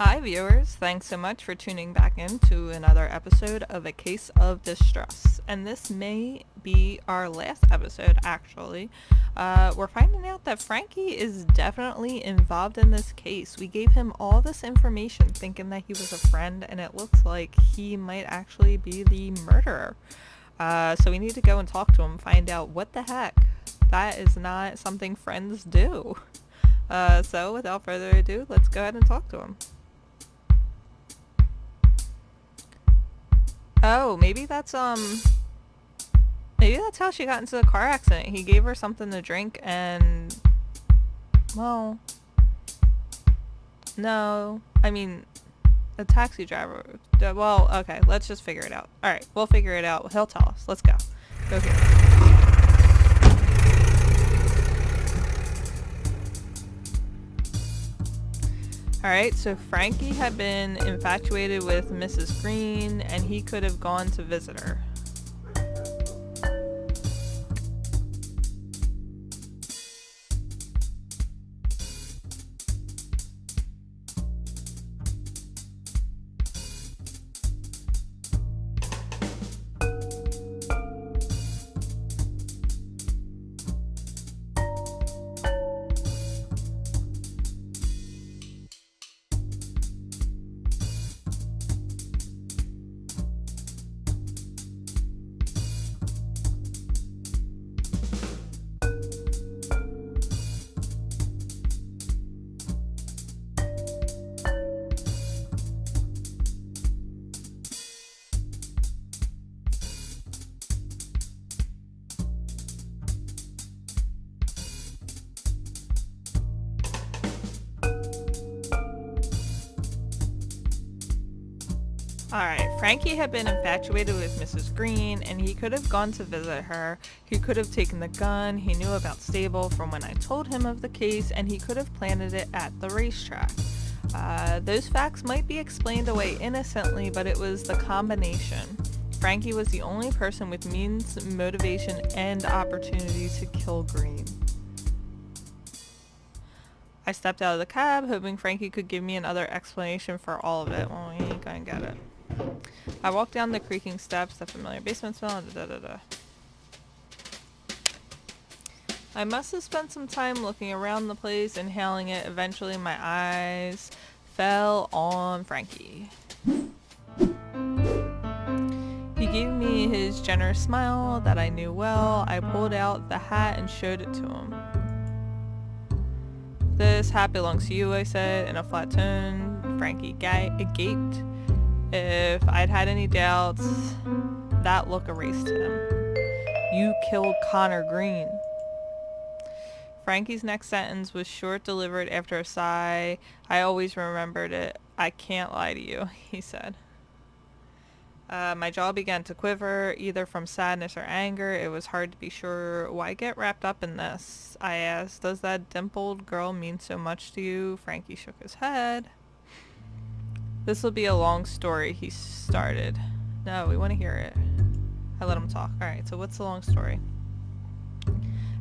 Hi viewers, thanks so much for tuning back in to another episode of A Case of Distrust. And this may be our last episode actually. We're finding out that Frankie is definitely involved in this case. We gave him all this information thinking that he was a friend, and it looks like he might actually be the murderer. So we need to go and talk to him, find out what the heck. That is not something friends do. So without further ado, let's go ahead and talk to him. Oh, maybe that's how she got into the car accident. He gave her something to drink and, well, no, I mean, a taxi driver. Well, okay, let's just figure it out. Alright, we'll figure it out. He'll tell us. Let's go. Go here. Alright, so Frankie had been infatuated with Mrs. Green, and he could have gone to visit her. Alright, Frankie had been infatuated with Mrs. Green, and he could have gone to visit her. He could have taken the gun he knew about Stable from when I told him of the case, and he could have planted it at the racetrack. Those facts might be explained away innocently, but it was the combination. Frankie was the only person with means, motivation, and opportunity to kill Green. I stepped out of the cab, hoping Frankie could give me another explanation for all of it. Well, he ain't gonna get it. I walked down the creaking steps, the familiar basement smell, I must have spent some time looking around the place, inhaling it. Eventually my eyes fell on Frankie. He gave me his generous smile that I knew well. I pulled out the hat and showed it to him. "This hat belongs to you," I said in a flat tone. Frankie gaped. If I'd had any doubts, that look erased him. "You killed Connor Green." Frankie's next sentence was short, delivered after a sigh. I always remembered it. "I can't lie to you," he said. My jaw began to quiver, either from sadness or anger. It was hard to be sure. "Why get wrapped up in this?" I asked. "Does that dimpled girl mean so much to you?" Frankie shook his head. "This will be a long story," he started. "No, we want to hear it." I let him talk. Alright, so what's the long story?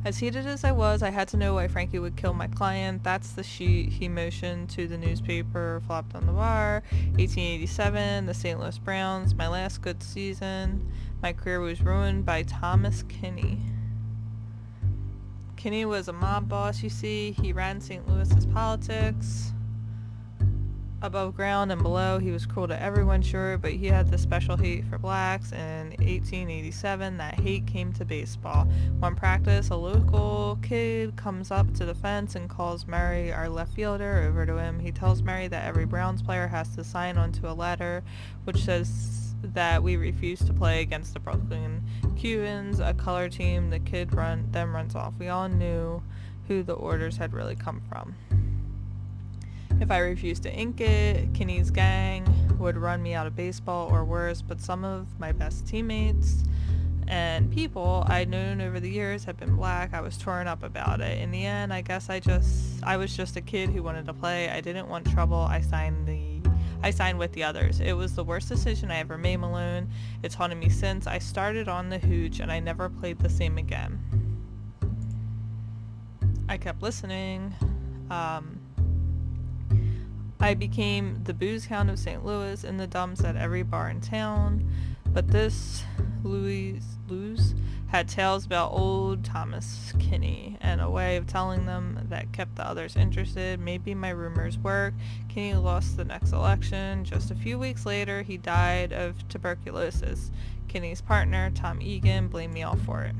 As heated as I was, I had to know why Frankie would kill my client. "That's the sheet." He motioned to the newspaper, flopped on the bar. 1887, the St. Louis Browns, my last good season. My career was ruined by Thomas Kinney. Kinney was a mob boss, you see. He ran St. Louis's politics. Above ground and below, he was cruel to everyone, sure, but he had this special hate for blacks. In 1887, that hate came to baseball. One practice, a local kid comes up to the fence and calls Murray, our left fielder, over to him. He tells Murray that every Browns player has to sign onto a letter which says that we refuse to play against the Brooklyn Cubans, a color team. The kid then runs off. We all knew who the orders had really come from. If I refused to ink it, Kinney's gang would run me out of baseball or worse, but some of my best teammates and people I'd known over the years had been black. I was torn up about it. In the end, I guess I was just a kid who wanted to play. I didn't want trouble. I signed with the others. It was the worst decision I ever made, Malone. It's haunted me since. I started on the hooch and I never played the same again. I kept listening. I became the booze hound of St. Louis in the dumps at every bar in town. But this Louis had tales about old Thomas Kinney and a way of telling them that kept the others interested. Maybe my rumors worked. Kinney lost the next election. Just a few weeks later, he died of tuberculosis. Kinney's partner, Tom Egan, blamed me all for it.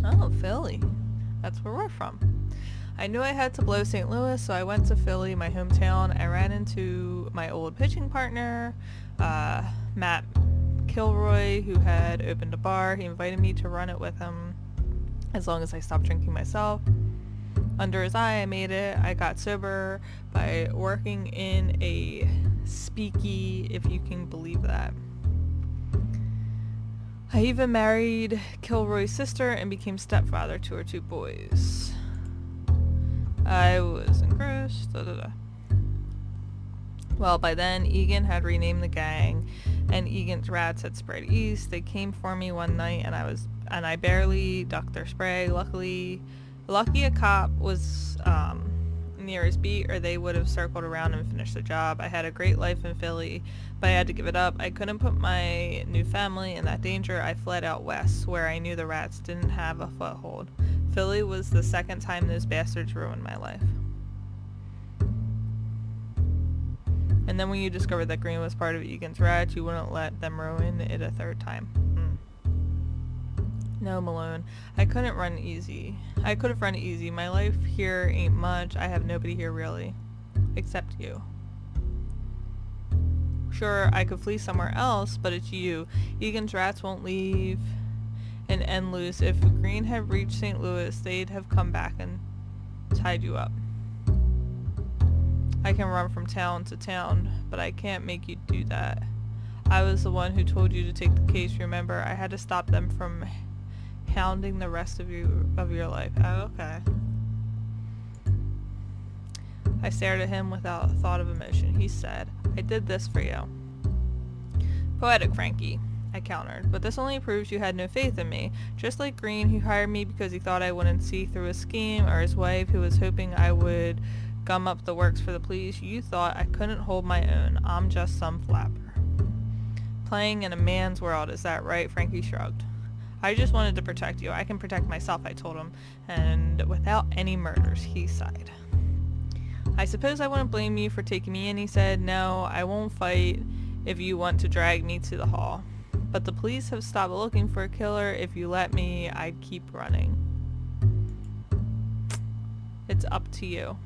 Oh, Philly. That's where we're from. I knew I had to blow St. Louis, so I went to Philly, my hometown. I ran into my old pitching partner, Matt Kilroy, who had opened a bar. He invited me to run it with him as long as I stopped drinking myself. Under his eye, I made it. I got sober by working in a speakeasy, if you can believe that. I even married Kilroy's sister and became stepfather to her 2 boys. I was engrossed. Well, by then, Egan had renamed the gang, and Egan's rats had spread east. They came for me one night, and I barely ducked their spray. Lucky a cop was near his beat, or they would have circled around and finished the job. I had a great life in Philly, but I had to give it up. I couldn't put my new family in that danger. I fled out west, where I knew the rats didn't have a foothold. Philly was the second time those bastards ruined my life. And then when you discovered that Green was part of Egan's rats, you wouldn't let them ruin it a third time. No, Malone. I couldn't run easy. I could have run easy. My life here ain't much. I have nobody here really. Except you. Sure, I could flee somewhere else, but it's you. Egan's rats won't leave and end loose. If Green had reached St. Louis, they'd have come back and tied you up. I can run from town to town, but I can't make you do that. I was the one who told you to take the case, remember? I had to stop them from hounding the rest of your life. Oh, okay. I stared at him without a thought of emotion. He said, I did this for you. Poetic, Frankie, I countered, but this only proves you had no faith in me. Just like Green, who hired me because he thought I wouldn't see through his scheme, or his wife, who was hoping I would gum up the works for the police, you thought I couldn't hold my own. I'm just some flapper. Playing in a man's world, is that right? Frankie shrugged. I just wanted to protect you. I can protect myself, I told him, and without any murders, he sighed. I suppose I wouldn't blame you for taking me in, he said. No, I won't fight if you want to drag me to the hall. But the police have stopped looking for a killer. If you let me, I'd keep running. It's up to you.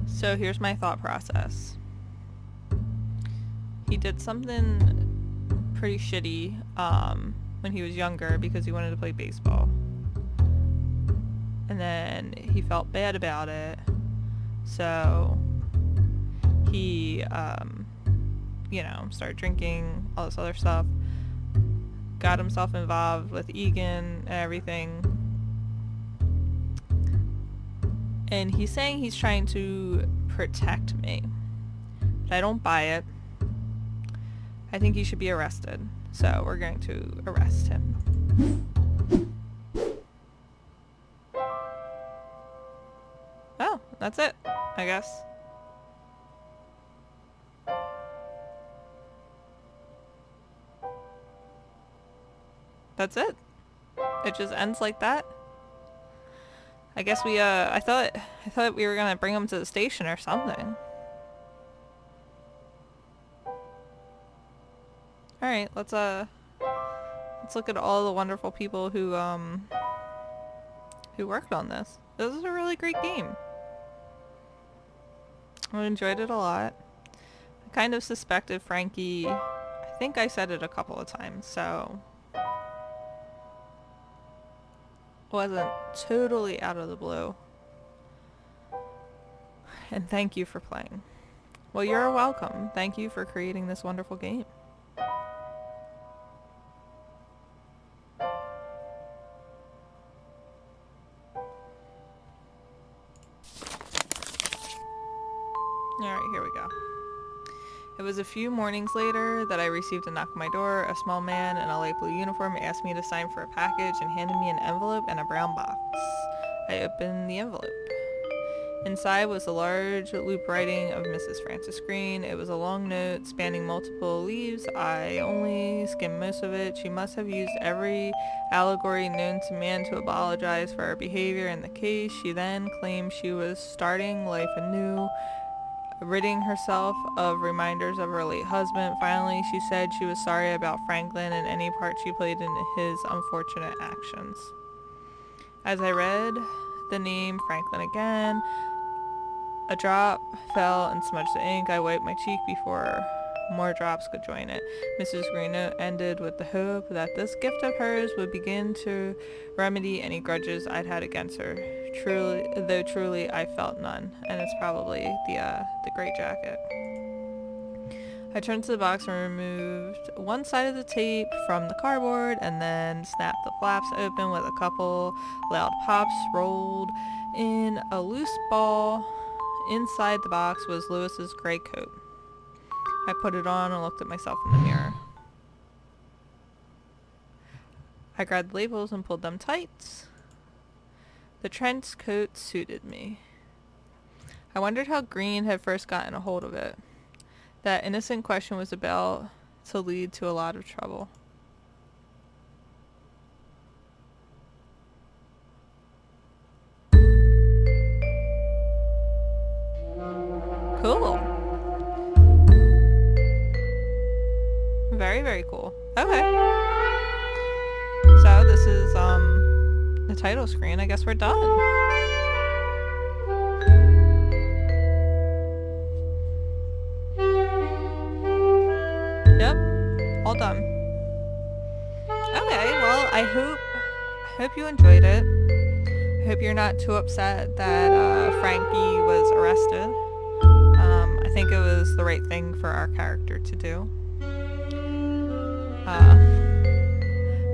So here's my thought process. He did something pretty shitty when he was younger because he wanted to play baseball. And then he felt bad about it. So he, started drinking, all this other stuff. Got himself involved with Egan and everything. And he's saying he's trying to protect me. But I don't buy it. I think he should be arrested. So we're going to arrest him. Oh, that's it, I guess. That's it. It just ends like that. I guess I thought we were gonna bring him to the station or something. Alright, let's look at all the wonderful people who worked on this. This is a really great game. I enjoyed it a lot. I kind of suspected Frankie. I think I said it a couple of times, so wasn't totally out of the blue. And thank you for playing. Well, you're welcome. Thank you for creating this wonderful game. Alright, here we go. It was a few mornings later that I received a knock on my door. A small man in a light blue uniform asked me to sign for a package and handed me an envelope and a brown box. I opened the envelope. Inside was a large loop writing of Mrs. Frances Green. It was a long note spanning multiple leaves. I only skimmed most of it. She must have used every allegory known to man to apologize for her behavior in the case. She then claimed she was starting life anew, ridding herself of reminders of her late husband. Finally, she said she was sorry about Franklin and any part she played in his unfortunate actions. As I read the name Franklin again, a drop fell and smudged the ink. I wiped my cheek before more drops could join it. Mrs. Greenough ended with the hope that this gift of hers would begin to remedy any grudges I'd had against her. Truly I felt none. And it's probably the gray jacket. I turned to the box and removed one side of the tape from the cardboard and then snapped the flaps open with a couple loud pops. Rolled in a loose ball. Inside the box was Lewis's gray coat. I put it on and looked at myself in the mirror. I grabbed the labels and pulled them tight. The trench coat suited me. I wondered how Green had first gotten a hold of it. That innocent question was about to lead to a lot of trouble. Cool. Very, very cool. Okay. So this is the title screen. I guess we're done. Yep. All done. Okay, well, I hope you enjoyed it. I hope you're not too upset that Frankie was arrested. I think it was the right thing for our character to do.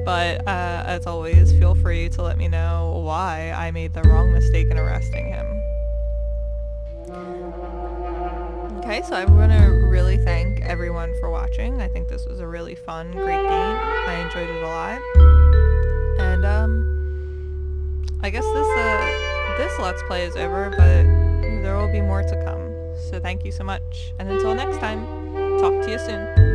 But as always, feel free to let me know why I made the wrong mistake in arresting him. Okay, so I want to really thank everyone for watching. I think this was a really fun, great game. I enjoyed it a lot. And I guess this Let's Play is over, but there will be more to come. So thank you so much. And until next time, talk to you soon.